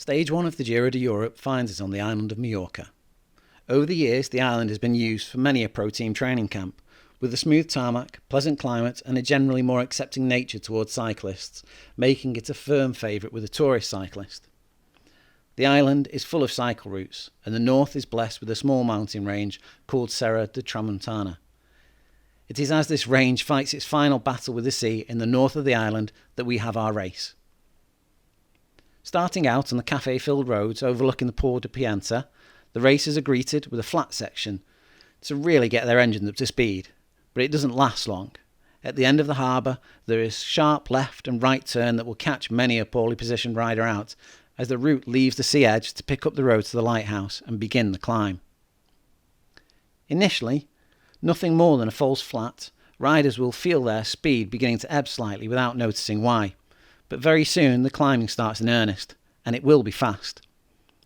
Stage 1 of the Giro de Europe finds us on the island of Mallorca. Over the years, the island has been used for many a pro team training camp, with a smooth tarmac, pleasant climate and a generally more accepting nature towards cyclists, making it a firm favourite with a tourist cyclist. The island is full of cycle routes, and the north is blessed with a small mountain range called Serra de Tramuntana. It is as this range fights its final battle with the sea in the north of the island that we have our race. Starting out on the cafe-filled roads overlooking the Puerto Pollenca, the racers are greeted with a flat section to really get their engines up to speed, but it doesn't last long. At the end of the harbour, there is sharp left and right turn that will catch many a poorly positioned rider out as the route leaves the sea edge to pick up the road to the lighthouse and begin the climb. Initially, nothing more than a false flat, riders will feel their speed beginning to ebb slightly without noticing why. But very soon the climbing starts in earnest, and it will be fast.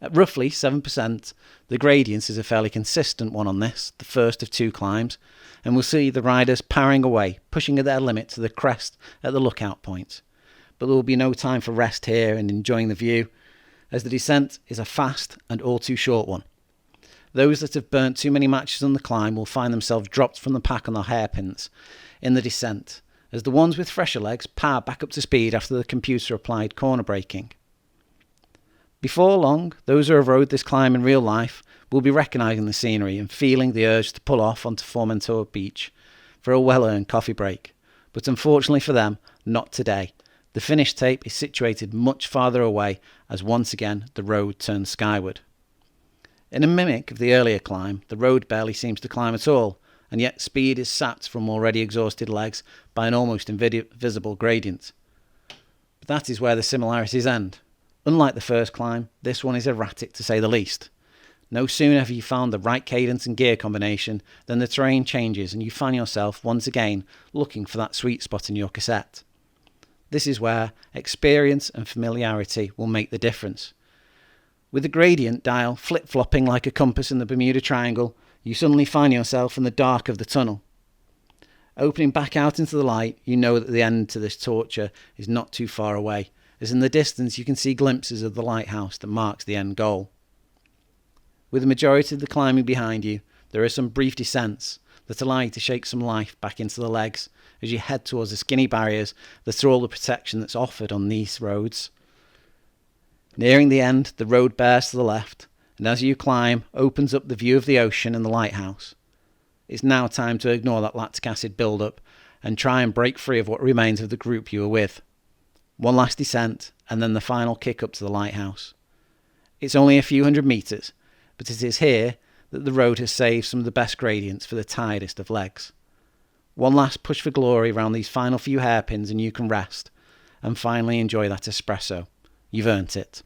At roughly 7%, the gradient is a fairly consistent one on this, the first of two climbs, and we'll see the riders powering away, pushing at their limit to the crest at the lookout point. But there will be no time for rest here and enjoying the view, as the descent is a fast and all too short one. Those that have burnt too many matches on the climb will find themselves dropped from the pack on the hairpins in the descent, as the ones with fresher legs power back up to speed after the computer-applied corner braking. Before long, those who have rode this climb in real life will be recognising the scenery and feeling the urge to pull off onto Formentor beach for a well-earned coffee break. But unfortunately for them, not today. The finish tape is situated much farther away as once again the road turns skyward. In a mimic of the earlier climb, the road barely seems to climb at all, and yet speed is sapped from already exhausted legs by an almost invisible gradient. But that is where the similarities end. Unlike the first climb, this one is erratic to say the least. No sooner have you found the right cadence and gear combination than the terrain changes and you find yourself once again looking for that sweet spot in your cassette. This is where experience and familiarity will make the difference. With the gradient dial flip-flopping like a compass in the Bermuda Triangle, you suddenly find yourself in the dark of the tunnel. Opening back out into the light, you know that the end to this torture is not too far away, as in the distance you can see glimpses of the lighthouse that marks the end goal. With the majority of the climbing behind you, there are some brief descents that allow you to shake some life back into the legs as you head towards the skinny barriers that are all the protection that's offered on these roads. Nearing the end, the road bears to the left, and as you climb, opens up the view of the ocean and the lighthouse. It's now time to ignore that lactic acid build-up and try and break free of what remains of the group you were with. One last descent, and then the final kick up to the lighthouse. It's only a few hundred metres, but it is here that the road has saved some of the best gradients for the tiredest of legs. One last push for glory around these final few hairpins and you can rest, and finally enjoy that espresso. You've earned it.